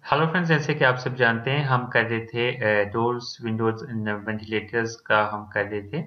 Hello friends, जैसे कि आप सब जानते हैं हम कर रहे थे डोर्स विंडोज वेंटिलेटर्स का हम कर रहे थे।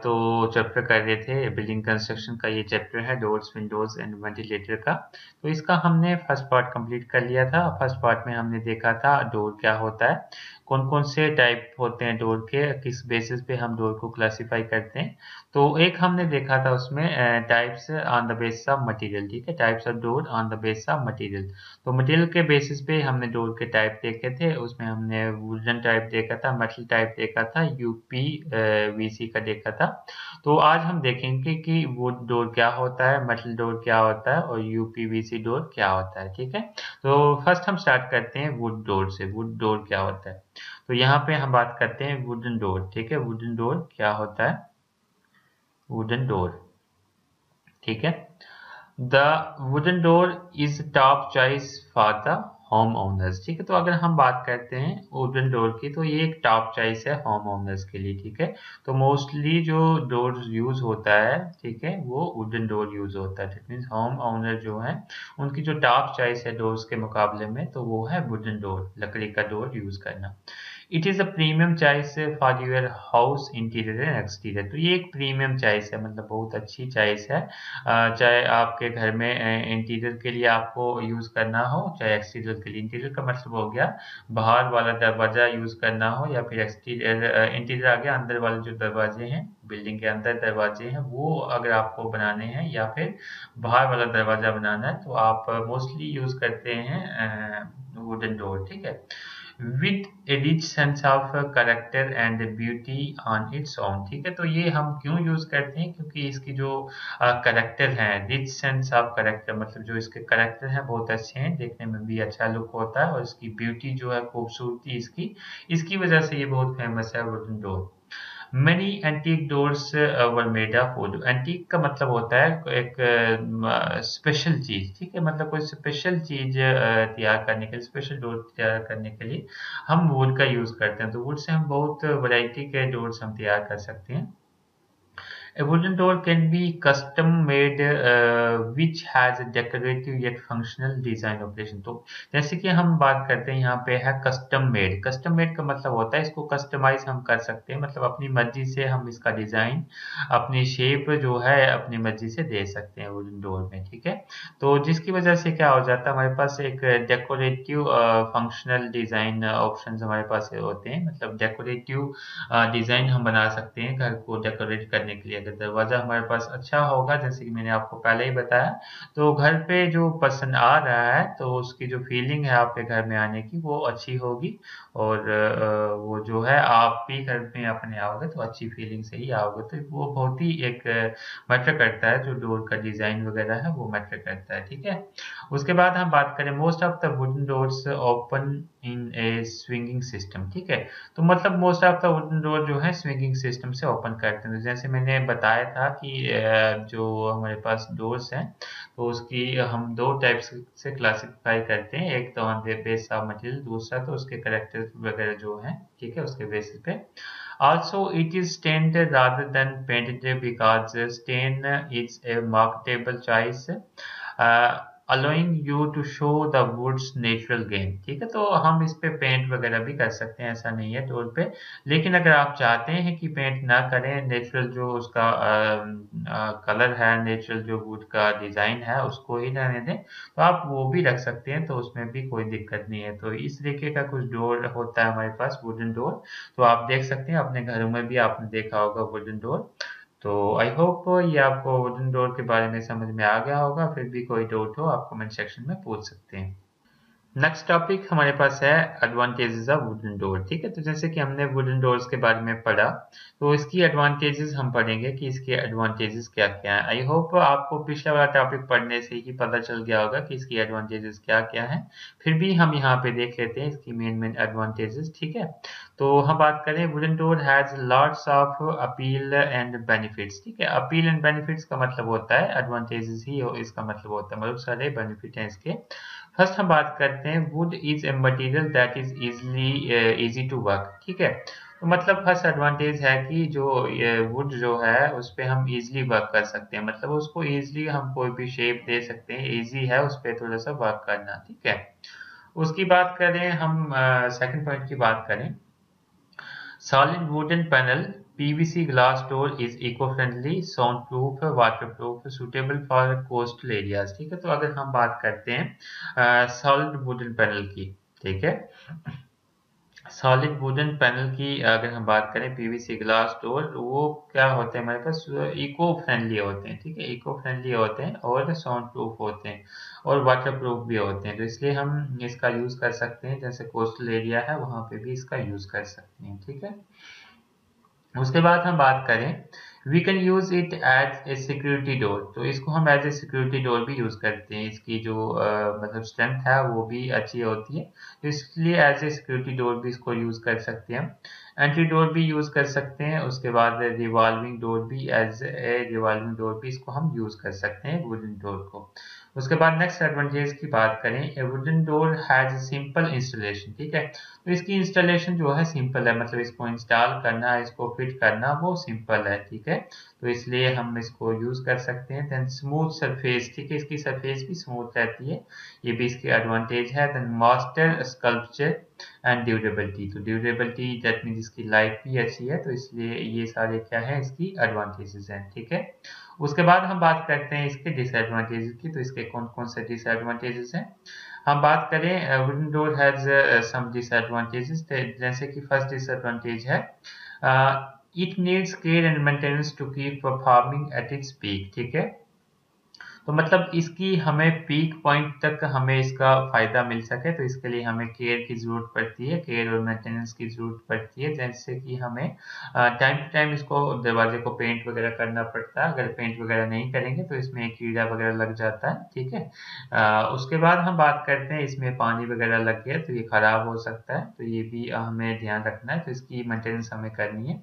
तो चैप्टर कर रहे थे बिल्डिंग कंस्ट्रक्शन का। ये चैप्टर है डोर्स विंडोज एंड वेंटिलेटर का। तो इसका हमने फर्स्ट पार्ट कंप्लीट कर लिया था। फर्स्ट पार्ट में हमने देखा था डोर क्या होता है, कौन कौन से टाइप होते हैं डोर के, किस बेसिस पे हम डोर को क्लासिफाई करते हैं। तो एक हमने देखा था उसमें types on the basis of material. ठीक है, types of door on the basis of material. तो मटेरियल के बेसिस पे हमने डोर के टाइप देखे थे। उसमें हमने वुडन टाइप देखा था, मेटल टाइप देखा था, यूपी वीसी का देखा था। तो आज हम देखेंगे कि वुड डोर क्या होता है, मेटल डोर क्या होता है और यूपीवीसी डोर क्या होता है। ठीक है, तो फर्स्ट हम स्टार्ट करते हैं वुड डोर से। वुड डोर क्या होता है, तो यहाँ पे हम बात करते हैं वुडन डोर। ठीक है, वुडन डोर क्या होता है, वुडन डोर। ठीक है, the wooden door is top choice for the home owners. ठीक है, तो अगर हम बात करते हैं वुडन डोर की, तो ये एक टॉप चॉइस है होम ओनर्स के लिए। ठीक है, तो मोस्टली जो डोर यूज होता है, ठीक है, वो वुडन डोर यूज होता है। दैट मीन्स होम ओनर जो है उनकी जो टॉप चॉइस है डोर्स के मुकाबले में, तो वो है वुडन डोर, लकड़ी का डोर यूज करना। It is a premium choice for your house interior and exterior. तो ये एक प्रीमियम चॉइस है, मतलब बहुत अच्छी चॉइस है। चाहे आपके घर में इंटीरियर के लिए आपको यूज़ करना हो, चाहे एक्सटीरियर के लिए। इंटीरियर का मतलब हो गया बाहर वाला दरवाज़ा यूज़ करना हो, या फिर एक्सटीरियर इंटीरियर आ गया अंदर वाले जो दरवाजे हैं, बिल्डिंग के अंदर दरवाजे हैं, वो अगर आपको बनाने हैं, या फिर बाहर वाला दरवाज़ा बनाना है, तो आप मोस्टली यूज़ करते हैं वुडन डोर। ठीक है, with a rich sense of character and beauty on its own। ठीक है, तो ये हम क्यों यूज करते हैं, क्योंकि इसकी जो करेक्टर है, रिच सेंस ऑफ करेक्टर, मतलब जो इसके करेक्टर हैं बहुत अच्छे हैं, देखने में भी अच्छा लुक होता है, और इसकी ब्यूटी जो है, खूबसूरती इसकी, इसकी वजह से ये बहुत फेमस है wooden door. Many antique doors were made of wood। Antique का मतलब होता है एक स्पेशल चीज। ठीक है, मतलब कोई स्पेशल चीज तैयार करने के लिए, स्पेशल डोर तैयार करने के लिए हम वुड का यूज करते हैं। तो वुड से हम बहुत वैरायटी के डोर्स हम तैयार कर सकते हैं। A wooden door can be custom made which has a decorative yet functional design operation। तो जैसे कि हम बात करते हैं यहाँ पे है कस्टम मेड। कस्टम मेड का मतलब होता है इसको कस्टमाइज हम कर सकते हैं, मतलब अपनी मर्जी से हम इसका डिजाइन, अपनी शेप जो है अपनी मर्जी से दे सकते हैं वुडन डोर में। ठीक है, तो जिसकी वजह से क्या हो जाता है, हमारे पास एक डेकोरेटिव फंक्शनल डिजाइन ऑप्शंस हमारे पास होते हैं। मतलब डेकोरेटिव डिजाइन हम बना सकते हैं घर को डेकोरेट करने के लिए। अगर दरवाजा हमारे पास अच्छा होगा, जैसे कि मैंने आपको पहले ही बताया, तो घर पे जो पर्सन आ रहा है, तो उसकी जो फीलिंग है आपके घर में आने की, वो अच्छी होगी। और वो जो है, आप भी घर में अपने आओगे तो अच्छी फीलिंग से ही आओगे। तो वो बहुत ही एक मैटर करता है, जो डोर का डिजाइन वगैरह है वो मैटर करता है। ठीक है, उसके बाद हम बात करें, most of the wooden doors open in A swinging system. ठीक है, तो मतलब most of the wooden door जो है स्विंगिंग सिस्टम से ओपन करते हैं। तो जैसे मैंने बताया था कि जो हमारे पास डोर्स हैं, तो उसकी हम दो टाइप्स से क्लासिफाई करते हैं। एक तो on the base of material, दूसरा तो उसके करेक्टर वगैरह जो है, ठीक है, उसके बेसिस पे। Also, it is stained rather than painted because stain is a marketable choice, allowing you to show the wood's natural game। ठीक है, तो हम इस पे पेंट वगैरह भी कर सकते हैं, ऐसा नहीं है डोर पे। लेकिन अगर आप चाहते हैं कि पेंट ना करें, नेचुरल जो उसका कलर है, नेचुरल जो वुड का डिजाइन है, उसको ही रहने दें, तो आप वो भी रख सकते हैं, तो उसमें भी कोई दिक्कत नहीं है। तो इस तरीके का कुछ डोर होता है हमारे पास, वुडन डोर। तो आप देख सकते हैं अपने घरों में भी आपने देखा होगा वुडन डोर। तो आई होप ये आपको वुडन डोर के बारे में समझ में आ गया होगा। फिर भी कोई डाउट हो आप कमेंट सेक्शन में पूछ सकते हैं। नेक्स्ट टॉपिक हमारे पास है एडवांटेजेस ऑफ वुडन डोर। ठीक है, तो जैसे कि हमने वुडन डोर्स के बारे में पढ़ा, तो इसकी एडवांटेजेस हम पढ़ेंगे कि इसके एडवांटेजेस क्या क्या हैं। आई होप आपको पिछला वाला टॉपिक पढ़ने से ही पता चल गया होगा कि इसकी एडवांटेजेस क्या क्या हैं। फिर भी हम यहाँ पे देख लेते हैं इसकी मेन मेन एडवांटेजेस। ठीक है, तो हम बात करें, wooden door has lots of appeal and benefits. ठीक है, अपील एंड बेनिफिट्स का मतलब होता है एडवांटेजेस ही इसका मतलब होता है, बहुत सारे बेनिफिट हैं इसके। फर्स्ट हम बात करते हैं, wood is a material that is easy to work. ठीक है, तो मतलब फर्स्ट एडवांटेज है कि जो वुड जो है उस पे हम इजीली वर्क कर सकते हैं, मतलब उसको इजीली हम कोई भी शेप दे सकते हैं, इजी है उस पे थोड़ा सा वर्क करना। ठीक है, उसकी बात करें हम, सेकंड पॉइंट की बात करें, solid wooden panel PVC glass door is eco friendly, sound proof, water proof, suitable for coastal areas. ठीक है, तो अगर हम बात करते हैं सॉलिड वुडन पैनल की, ठीक है, सॉलिड वुडन पैनल की अगर हम बात करें, पीवीसी ग्लास डोर, वो क्या होते हैं हमारे पास, इको फ्रेंडली होते हैं। ठीक है, इको फ्रेंडली होते हैं और साउंड प्रूफ होते हैं और वाटर प्रूफ भी होते हैं, तो इसलिए हम इसका यूज कर सकते हैं, जैसे कोस्टल एरिया है वहां पे भी इसका यूज कर सकते हैं। ठीक है, उसके बाद हम बात करें, we can use it as a security door, तो इसको हम एज ए सिक्योरिटी डोर भी यूज करते हैं, इसकी जो मतलब स्ट्रेंथ है वो भी अच्छी होती है, तो इसलिए एज ए सिक्योरिटी डोर भी इसको यूज कर सकते हैं। एंट्री डोर भी यूज कर सकते हैं, उसके बाद रिवॉल्विंग डोर भी, एज ए रिवॉल्विंग डोर भी इसको हम यूज कर सकते हैं वुडन डोर को। उसके बाद नेक्स्ट एडवांटेज की बात करें, a wooden door has simple installation. ठीक है, तो इसकी इंस्टॉलेशन जो है सिंपल है, मतलब इसको इंस्टॉल करना, इसको फिट करना वो सिंपल है। ठीक है, तो इसलिए हम इसको यूज कर सकते हैं। देन स्मूथ सरफेस, ठीक है, इसकी सरफेस भी स्मूथ रहती है, ये भी इसकी एडवांटेज है। Then master sculpture and durability, तो ड्यूरेबिलिटी दैट मीन्स इसकी लाइफ भी अच्छी है, तो इसलिए ये सारे क्या है इसकी एडवांटेजेस हैं। ठीक है, उसके बाद हम बात करते हैं इसके डिसएडवांटेजेस की, तो इसके कौन कौन से डिसएडवांटेजेस हैं। हम बात करें, wooden door has some disadvantages, जैसे कि फर्स्ट डिसएडवांटेज है, it needs care and maintenance to keep performing at its peak. ठीक है, तो मतलब इसकी हमें पीक पॉइंट तक हमें इसका फायदा मिल सके, तो इसके लिए हमें केयर की जरूरत पड़ती है, केयर और मेंटेनेंस की जरूरत पड़ती है, जैसे कि हमें टाइम टू टाइम इसको दरवाजे को पेंट वगैरह करना पड़ता है, अगर पेंट वगैरह नहीं करेंगे तो इसमें कीड़ा वगैरह लग जाता है। ठीक है, उसके बाद हम बात करते हैं, इसमें पानी वगैरह लग गया तो ये खराब हो सकता है, तो ये भी हमें ध्यान रखना है, तो इसकी मेंटेनेंस हमें करनी है।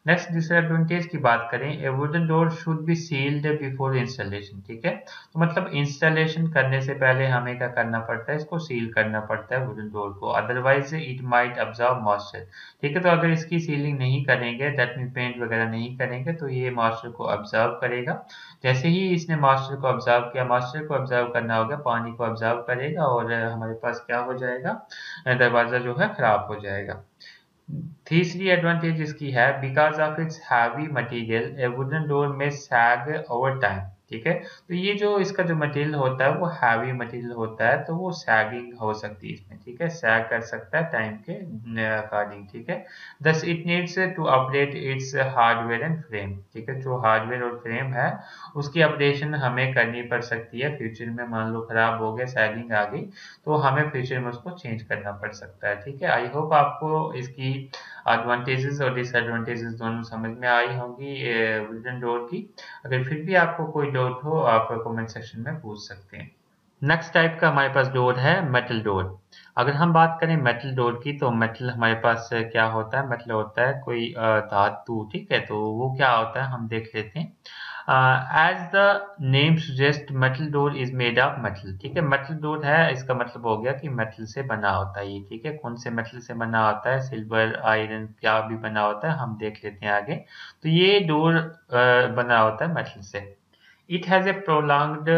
नेक्स्ट डिसएडवांटेज की बात करें, a wooden door should be sealed before installation. ठीक है, तो मतलब इंस्टॉलेशन करने से पहले हमें क्या करना पड़ता है, इसको सील करना पड़ता है वुडन डोर को, otherwise it might absorb moisture. ठीक है, तो अगर इसकी सीलिंग नहीं करेंगे, दैट मीन पेंट वगैरह नहीं करेंगे, तो ये मॉइस्चर को अब्जॉर्ब करेगा। जैसे ही इसने मॉइस्चर को अब्जॉर्ब किया, मॉइस्चर को अब्जॉर्ब करना होगा, पानी को अब्जॉर्ब करेगा और हमारे पास क्या हो जाएगा, दरवाजा जो है खराब हो जाएगा। तीसरी एडवांटेज इसकी है, because of its heavy material A wooden door में सैग ओवर टाइम। ठीक है, तो ये जो इसका जो मटेरियल होता है वो हैवी मटेरियल होता है, तो वो सैगिंग हो सकती है इसमें। ठीक है, सैग कर सकता है टाइम के अकॉर्डिंग। ठीक है, thus it needs to update its hardware and frame. ठीक है, जो हार्डवेयर और फ्रेम है उसकी अपडेशन हमें करनी पड़ सकती है, फ्यूचर में मान लो खराब हो गया, सैगिंग आ गई, तो हमें फ्यूचर में उसको चेंज करना पड़ सकता है। ठीक है, आई होप आपको इसकी एडवांटेजेस और डिसएडवांटेजेस दोनों समझ में आई होंगी वुडन डोर की। अगर फिर भी आपको कोई डाउट हो, आप कमेंट सेक्शन में पूछ सकते हैं। नेक्स्ट टाइप का हमारे पास डोर है मेटल डोर। अगर हम बात करें मेटल डोर की, तो मेटल हमारे पास क्या होता है, मेटल होता है कोई धातु। ठीक है, तो वो क्या होता है हम देख लेते हैं। As the name suggest, metal door is made of metal. ठीक है, मेटल डोर है, इसका मतलब हो गया कि मेटल से बना होता है ये। ठीक है, कौन से मेटल से बना होता है, सिल्वर, आयरन, क्या भी बना होता है हम देख लेते हैं आगे। तो ये डोर बना होता है मेटल से। It has a prolonged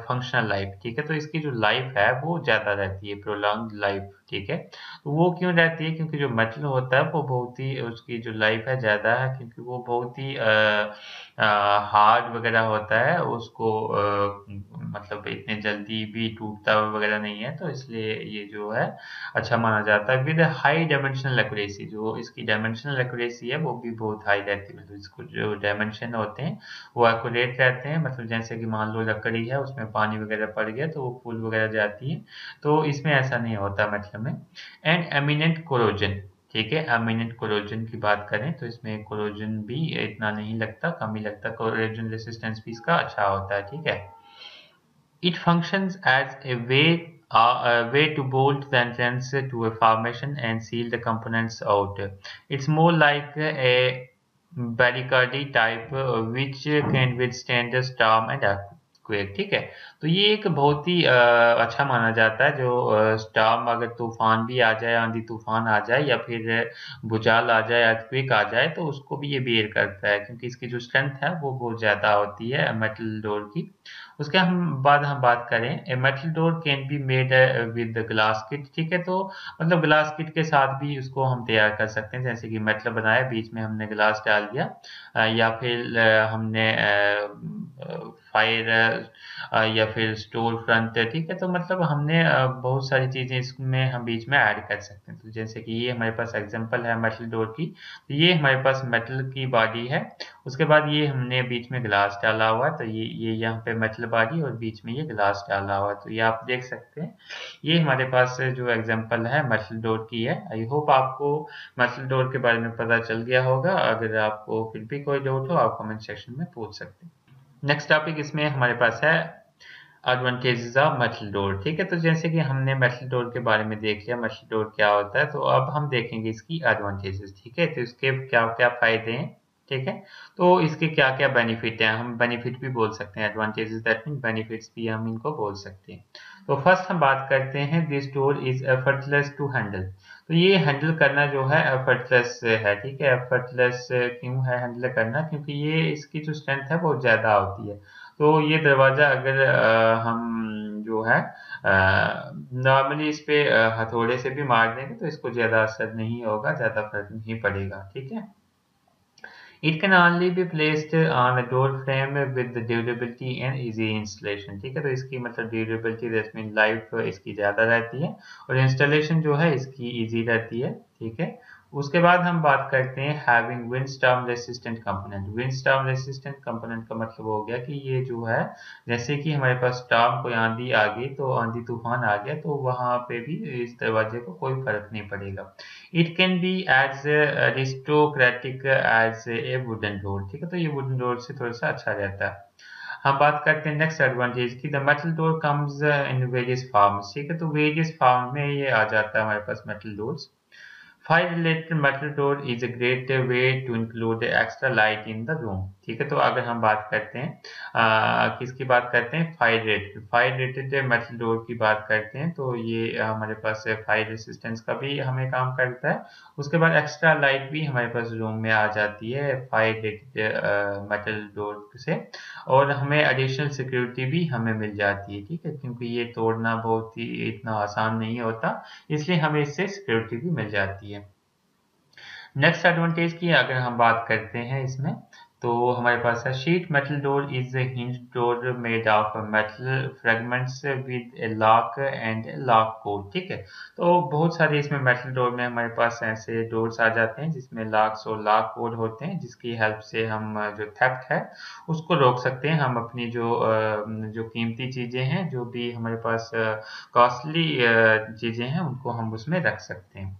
functional life. ठीक है, तो इसकी जो लाइफ है वो ज़्यादा रहती है, प्रोलॉन्ग्ड लाइफ। ठीक है, तो वो क्यों रहती है, क्योंकि जो मेटल होता है वो बहुत ही, उसकी जो लाइफ है ज़्यादा है, क्योंकि वो बहुत ही हार्ड वगैरह होता है, उसको मतलब इतने जल्दी भी टूटता वगैरह नहीं है, तो इसलिए ये जो है अच्छा माना जाता है। विद हाई डायमेंशनल एक्यूरेसी, जो इसकी डायमेंशनल एक्यूरेसी है वो भी बहुत हाई रहती है, मतलब इसको जो डायमेंशन होते हैं वो एक्यूरेट रहते हैं, मतलब जैसे कि मान लो लकड़ी है उसमें पानी वगैरह पड़ गया तो वो फूल वगैरह जाती है, तो इसमें ऐसा नहीं होता मतलब में। And eminent corrosion. ठीक है, एमिनेंट कोरोजन की बात करें तो इसमें कोरोजन भी इतना नहीं लगता, कम ही लगता, कोरोजन रेसिस्टेंस भी इसका अच्छा होता है। ठीक है, it functions as a way to bolt the entrance to a formation and seal the components out. It's more like a barricade type which can withstand the storm and earthquake, ठीक है। तो ये एक बहुत ही अच्छा माना जाता है, जो स्टॉर्म अगर तूफान भी आ जाए, आंधी तूफान आ जाए या फिर भूचाल आ जाए, earthquake आ जाए, तो उसको भी ये बेयर करता है, क्योंकि इसकी जो स्ट्रेंथ है वो बहुत ज़्यादा होती है मेटल डोर की। उसके हम बात करें, a metal door can be made with glass kit, ठीक है। तो मतलब ग्लास किट के साथ भी उसको हम तैयार कर सकते हैं, जैसे कि मेटल बनाया, बीच में हमने ग्लास डाल दिया, या फिर हमने फायर या फिर स्टोर फ्रंट, ठीक है। तो मतलब हमने बहुत सारी चीज़ें इसमें हम बीच में ऐड कर सकते हैं। तो जैसे कि ये हमारे पास एग्जांपल है मेटल डोर की, तो ये हमारे पास मेटल की बॉडी है, उसके बाद ये हमने बीच में ग्लास डाला हुआ है, तो ये यहाँ पे मेटल बॉडी और बीच में ये ग्लास डाला हुआ है, तो ये आप देख सकते हैं। ये हमारे पास जो एग्जांपल है मेटल डोर की है। आई होप आपको मेटल डोर के बारे में पता चल गया होगा। अगर आपको फिर भी कोई डाउट हो, आप कमेंट सेक्शन में पूछ सकते हैं। नेक्स्ट टॉपिक इसमें हमारे पास है एडवांटेजेस ऑफ मेटल डोर, ठीक है। तो जैसे कि हमने मेटल डोर के बारे में देख लिया, मेटल डोर क्या होता है, तो अब हम देखेंगे इसकी एडवांटेजेस, ठीक है। तो इसके क्या क्या फायदे हैं, ठीक है। तो इसके क्या क्या बेनिफिट हैं, हम बेनिफिट भी बोल सकते हैं, एडवांटेजेस दैट मीन बेनिफिट्स भी हम इनको बोल सकते हैं। तो फर्स्ट हम बात करते हैं, this door is effortless to handle. तो ये हैंडल करना जो है एफर्टलेस है, ठीक है। एफर्टलेस क्यों है हैंडल करना, क्योंकि ये इसकी जो स्ट्रेंथ है बहुत ज़्यादा होती है। तो ये दरवाज़ा अगर हम जो है नॉर्मली इस पे हथौड़े से भी मार देंगे तो इसको ज़्यादा असर नहीं होगा, ज़्यादा फर्क नहीं पड़ेगा, ठीक है। It can only be placed on a door frame with the durability and easy installation, ठीक है। तो इसकी मतलब ड्यूरेबिलिटी दैट मीन लाइफ इसकी ज़्यादा रहती है, और इंस्टॉलेशन जो है इसकी इजी रहती है, ठीक है। उसके बाद हम बात करते हैं having wind storm resistant component. Wind storm resistant component का मतलब हो गया कि ये जो है, जैसे कि हमारे पास स्टॉर्म कोई आंधी आ गई, तो आंधी तूफान आ गया, तो वहां पे भी इस दरवाजे को कोई फर्क नहीं पड़ेगा। It can be as aristocratic as a wooden door, ठीक है। तो ये वुडन डोर से थोड़ा सा अच्छा रहता है। हम बात करते हैं नेक्स्ट एडवांटेज की, the metal door comes in various forms, ठीक है। तो वेरियस फॉर्म में ये आ जाता है हमारे पास metal doors. Fire related metal door is a great way to include extra light in the room, ठीक है। तो अगर हम बात करते हैं किसकी बात करते हैं, फायर रेटेड मेटल डोर की बात करते हैं, तो ये हमारे पास फायर रेसिस्टेंस का भी हमें काम करता है। उसके बाद एक्स्ट्रा लाइट भी हमारे पास रूम में आ जाती है फायर रेटेड मेटल डोर से, और हमें एडिशनल सिक्योरिटी भी हमें मिल जाती है, ठीक है, क्योंकि ये तोड़ना बहुत ही इतना आसान नहीं होता, इसलिए हमें इससे सिक्योरिटी भी मिल जाती है। नेक्स्ट एडवांटेज की अगर हम बात करते हैं इसमें, तो हमारे पास है sheet metal door is a hinge door made of metal fragments with A lock and lock code, ठीक है। तो बहुत सारे इसमें मेटल डोर में हमारे पास ऐसे डोर्स आ जाते हैं जिसमें लॉक्स और लॉक कोड होते हैं, जिसकी हेल्प से हम जो थेफ्ट है उसको रोक सकते हैं। हम अपनी जो कीमती चीज़ें हैं, जो भी हमारे पास कॉस्टली चीज़ें हैं, उनको हम उसमें रख सकते हैं।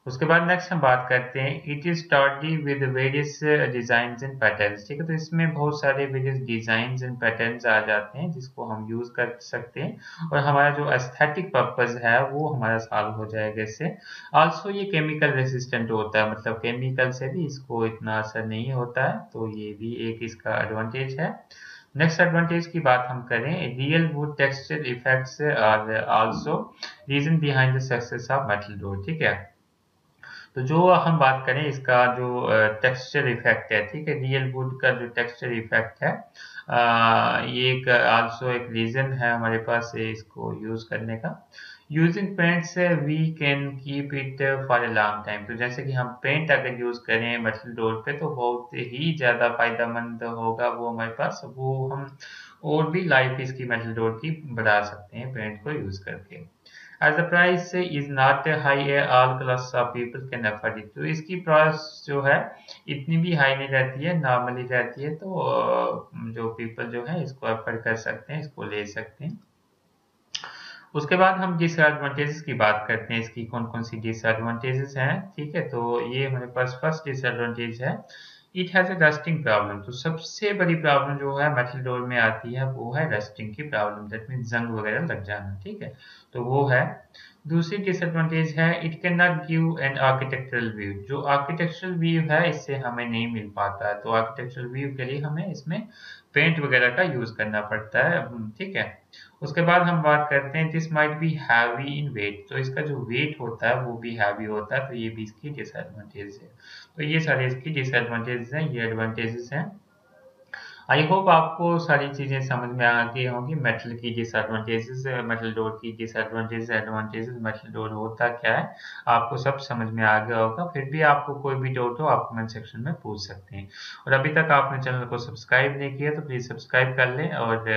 उसके बाद नेक्स्ट हम बात करते हैं, it is starting with various designs and patterns, ठीक है। तो इसमें बहुत सारे वेरियस डिजाइन्स एंड पैटर्न्स आ जाते हैं जिसको हम यूज कर सकते हैं, और हमारा जो एस्थेटिक पर्पस है वो हमारा सॉल्व हो जाएगा इससे। आल्सो ये केमिकल रेसिस्टेंट होता है, मतलब केमिकल से भी इसको इतना असर नहीं होता है, तो ये भी एक इसका एडवांटेज है। नेक्स्ट एडवांटेज की बात हम करें, real wood texture effects are also reason behind the success of metal door, ठीक है। तो जो हम बात करें इसका जो टेक्सचर इफेक्ट है, ठीक है, रियल वुड का जो टेक्सचर इफेक्ट है, ये एक आल्सो एक रीजन है हमारे पास इसको यूज करने का। Using paints we can keep it for a long time. तो जैसे कि हम पेंट अगर यूज करें मेटल डोर पे तो बहुत ही ज्यादा फायदेमंद होगा वो हमारे पास, वो हम और भी लाइफ इसकी मेटल डोर की बढ़ा सकते हैं पेंट को यूज करके। As the price is not high, all class of people can afford it. तो इसकी प्राइस जो है इतनी भी हाई नहीं रहती है, नॉर्मली रहती है, तो जो पीपल जो है इसको अफोर्ड कर सकते हैं, इसको ले सकते हैं। उसके बाद हम डिसएडवांटेजेस की बात करते हैं, इसकी कौन कौन सी डिसएडवांटेजेस हैं, ठीक है। तो ये हमारे पास फर्स्ट डिसएडवांटेज है, it has a rusting problem. तो सबसे बड़ी प्रॉब्लम जो है मेटल डोर में आती है वो है रस्टिंग की प्रॉब्लम, दैट मीन जंग वगैरह लग जाना, ठीक है। तो वो है। दूसरी डिसएडवांटेज है, it can not give an architectural view. जो आर्किटेक्चरल व्यू है इससे हमें नहीं मिल पाता है, तो आर्किटेक्चरल व्यू के लिए हमें इसमें पेंट वगैरह का यूज करना पड़ता है। ठीक है। उसके बाद हम बात करते हैं this might be heavy in weight, तो इसका जो वेट होता है वो भी हैवी होता है, तो ये भी इसकी डिसएडवांटेज है। तो ये सारे इसकी डिसएडवांटेजेस हैं, ये एडवांटेजेस हैं। आई होप आपको सारी चीज़ें समझ में आ गई होंगी। मेटल की डिसएडवांटेजेस, मेटल डोर की डिसएडवांटेजेस, एडवांटेजेस, मेटल डोर होता क्या है, आपको सब समझ में आ गया होगा। फिर भी आपको कोई भी डाउट हो आप कमेंट सेक्शन में पूछ सकते हैं। और अभी तक आपने चैनल को सब्सक्राइब नहीं किया तो प्लीज़ सब्सक्राइब कर लें, और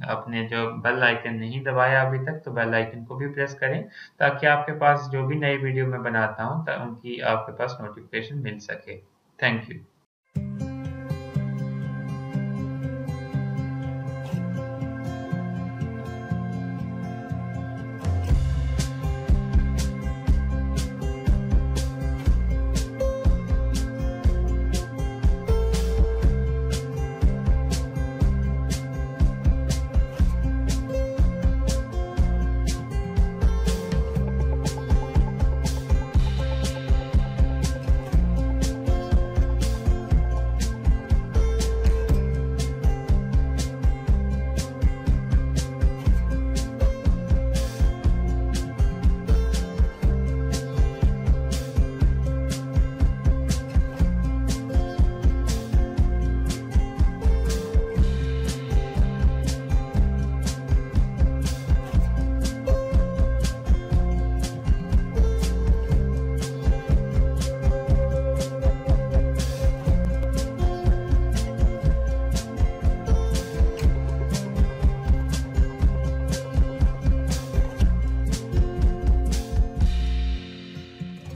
अपने जो बेल आइकन नहीं दबाया अभी तक तो बेल आइकन को भी प्रेस करें, ताकि आपके पास जो भी नई वीडियो मैं बनाता हूँ उनकी आपके पास नोटिफिकेशन मिल सके। Thank you.